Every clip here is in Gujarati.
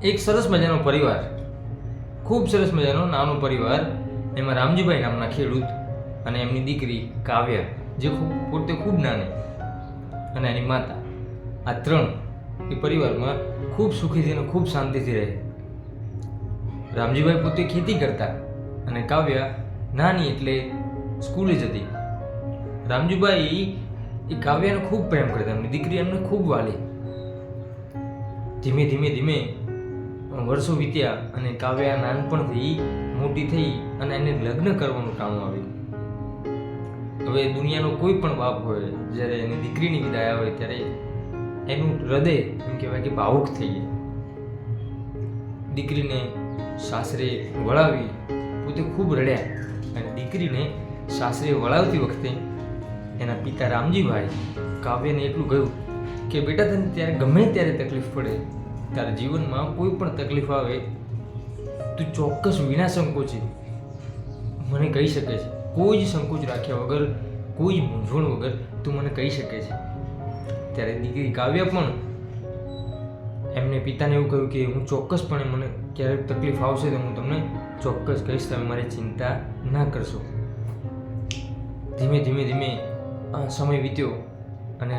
એક સરસ મજાનો પરિવાર, ખૂબ સરસ મજાનો નાનો પરિવાર, એમાં રામજીભાઈ નામના ખેડૂત અને એમની દીકરી કાવ્યા, જે પોતે ખૂબ નાની, અને એની માતા, આ ત્રણ એ પરિવારમાં ખૂબ સુખીથી અને ખૂબ શાંતિથી રહે. રામજીભાઈ પોતે ખેતી કરતા અને કાવ્યા નાની એટલે સ્કૂલે જતી. રામજીભાઈ એ કાવ્યાને ખૂબ પ્રેમ કરતા, એમની દીકરી એમને ખૂબ વાલી. ધીમે ધીમે ધીમે વર્ષો વીત્યા અને કાવ્યા નાનપણથી મોટી થઈ અને એને લગ્ન કરવાનું ટાણું આવ્યું. હવે દુનિયાનો કોઈ પણ બાપ હોય, જ્યારે એની દીકરીની વિદાય આવે ત્યારે એનું હૃદય એમ કહેવાય કે ભાવુક થઈ જાય. દીકરીને સાસરે વળાવી પોતે ખૂબ રડ્યા, અને દીકરીને સાસરે વળાવતી વખતે એના પિતા રામજીભાઈ કાવ્યને એટલું કહ્યું કે બેટા, તને ત્યારે ગમે ત્યારે તકલીફ પડે, તારા જીવનમાં કોઈ પણ તકલીફ આવે, તું ચોક્કસ વિના સંકોચે મને કહી શકે છે. કોઈ જ સંકોચ રાખ્યા વગર, કોઈ મૂંઝવણ વગર તું મને કહી શકે છે. ત્યારે દીકરી કાવ્યા પણ એમને પિતાને એવું કહ્યું કે હું ચોક્કસપણે, મને ક્યારેક તકલીફ આવશે તો હું તમને ચોક્કસ કહીશ, તમે મારી ચિંતા ના કરશો. ધીમે ધીમે ધીમે સમય વીત્યો અને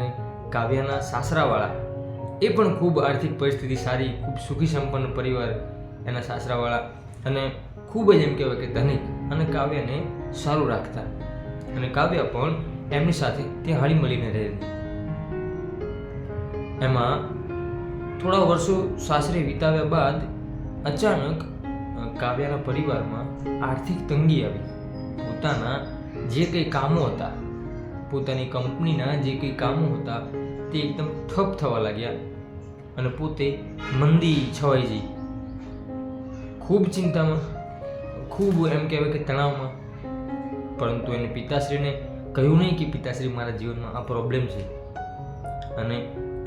કાવ્યાના સાસરાવાળા, એ પણ ખૂબ આર્થિક પરિસ્થિતિ સારી, ખૂબ સુખી સંપન્ન પરિવાર એના સાસરાવાળા, અને ખૂબ જ એમ કહેવાય કે ધનિક, અને કાવ્યાને સારું રાખતા, અને કાવ્યા પણ એમની સાથે ત્યાં હળી મળીને રહેતી. એમાં થોડા વર્ષો સાસરે વિતાવ્યા બાદ અચાનક કાવ્યાના પરિવારમાં આર્થિક તંગી આવી. પોતાના જે કંઈ કામો હતા, પોતાની કંપનીના જે કંઈ કામો હતા તે એકદમ ઠપ થવા લાગ્યા, અને પોતે મંદી છવાઈ ગઈ. ખૂબ ચિંતામાં, ખૂબ એમ કહેવાય કે તણાવમાં. પરંતુ એને પિતાશ્રીને કહ્યું નહીં કે પિતાશ્રી, મારા જીવનમાં આ પ્રોબ્લેમ છે. અને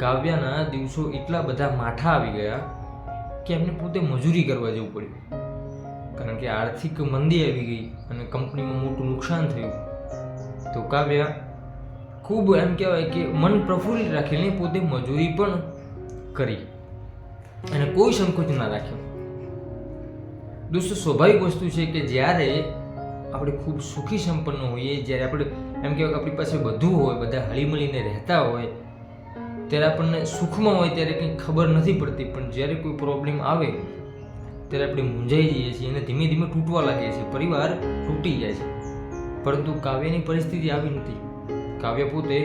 કાવ્યાના દિવસો એટલા બધા માઠા આવી ગયા કે એમને પોતે મજૂરી કરવા જવું પડ્યું, કારણ કે આર્થિક મંદી આવી ગઈ અને કંપનીમાં મોટું નુકસાન થયું. તો કાવ્યા ખૂબ એમ કહેવાય કે મન પ્રફુલ્લિત રાખીને પોતે મજૂરી પણ કરી અને કોઈ સંકોચ ના રાખ્યો. દોસ્તો, સ્વાભાવિક વસ્તુ છે કે જ્યારે આપણે ખૂબ સુખી સંપન્ન હોઈએ, જ્યારે આપણે એમ કહેવાય કે આપણી પાસે બધું હોય, બધા હળીમળીને રહેતા હોય, ત્યારે આપણને સુખમાં હોય ત્યારે કંઈ ખબર નથી પડતી, પણ જ્યારે કોઈ પ્રોબ્લેમ આવે ત્યારે આપણે મૂંઝાઈ જઈએ છીએ અને ધીમે ધીમે તૂટવા લાગીએ છીએ, પરિવાર તૂટી જાય છે. પરંતુ કાવ્યની પરિસ્થિતિ આવી નથી. કાવ્ય પોતે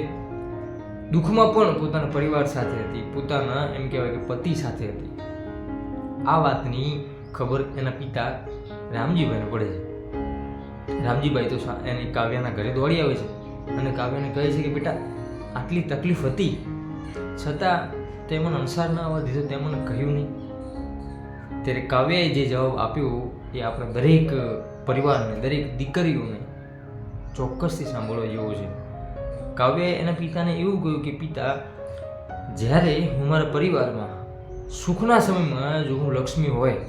દુઃખમાં પણ પોતાના પરિવાર સાથે હતી, પોતાના એમ કહેવાય કે પતિ સાથે હતી. આ વાતની ખબર એના પિતા રામજીભાઈને પડે છે. રામજીભાઈ તો એને કાવ્યાના ઘરે દોડી આવે છે અને કાવ્યાને કહે છે કે બેટા, આટલી તકલીફ હતી છતાં તે મને અણસાર ના આવવા દીધો, તે મને કહ્યું નહીં. ત્યારે કાવ્યાએ જે જવાબ આપ્યો એ આપણા દરેક પરિવારને, દરેક દીકરીઓને ચોક્કસથી સાંભળવા જેવો છે. કાવ્યાએ એના પિતાને એવું કહ્યું કે પિતા, જ્યારે હું મારા પરિવારમાં સુખના સમયમાં જો હું લક્ષ્મી હોય,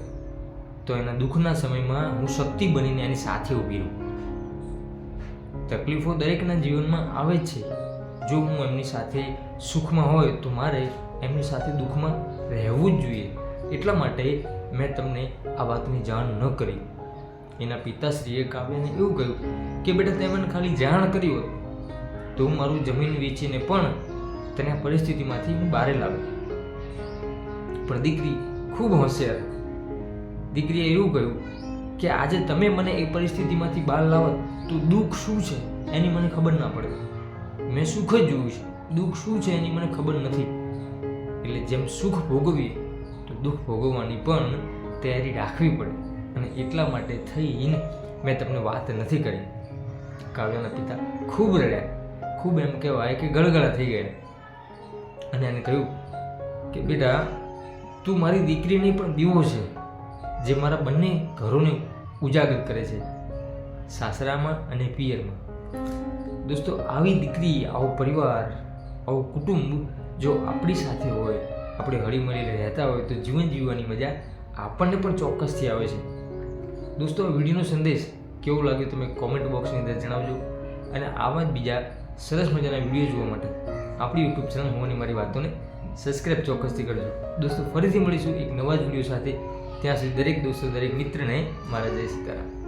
તો એના દુઃખના સમયમાં હું શક્તિ બનીને એની સાથે ઊભી રહું. તકલીફો દરેકના જીવનમાં આવે જ છે. જો હું એમની સાથે સુખમાં હોય તો મારે એમની સાથે દુઃખમાં રહેવું જ જોઈએ. એટલા માટે મેં તમને આ વાતની જાણ ન કરી. એના પિતાશ્રીએ કાવ્યાને એવું કહ્યું કે બેટા, તે મને ખાલી જાણ કરી હોત તો હું મારું જમીન વેચીને પણ તને આ પરિસ્થિતિમાંથી હું બહાર લાવું. પણ દીકરી ખૂબ હોશિયાર. દીકરીએ એવું કહ્યું કે આજે તમે મને એ પરિસ્થિતિમાંથી બહાર લાવો તો દુઃખ શું છે એની મને ખબર ના પડે. મેં સુખ જ જોયું છે, દુઃખ શું છે એની મને ખબર નથી. એટલે જેમ સુખ ભોગવીએ તો દુઃખ ભોગવવાની પણ તૈયારી રાખવી પડે, અને એટલા માટે થઈને મેં તમને વાત નથી કરી. કાવ્યાના પિતા ખૂબ રડ્યા, ખૂબ એમ કહેવાય કે ગળગળા થઈ ગયા, અને એને કહ્યું કે બેટા, તું મારી દીકરીની પણ દીવો છે, જે મારા બંને ઘરોને ઉજાગર કરે છે, સાસરામાં અને પિયરમાં. દોસ્તો, આવી દીકરી, આવો પરિવાર, આવું કુટુંબ જો આપણી સાથે હોય, આપણે હળીમળીને રહેતા હોય, તો જીવન જીવવાની મજા આપણને પણ ચોક્કસથી આવે છે. દોસ્તો, આ વિડીયોનો સંદેશ કેવો લાગ્યો તમે કોમેન્ટ બોક્સની અંદર જણાવજો, અને આવા જ બીજા સરસ મજાના વિડીયો જોવા માટે આપણી યુટ્યુબ ચેનલ હોવાની મારી વાતોને સબસ્ક્રાઈબ ચોક્કસથી કરજો. દોસ્તો ફરીથી મળીશું એક નવા જ વિડીયો સાથે. ત્યાં સુધી દરેક દોસ્તો દરેક મિત્રને મારા જય સીતારામ.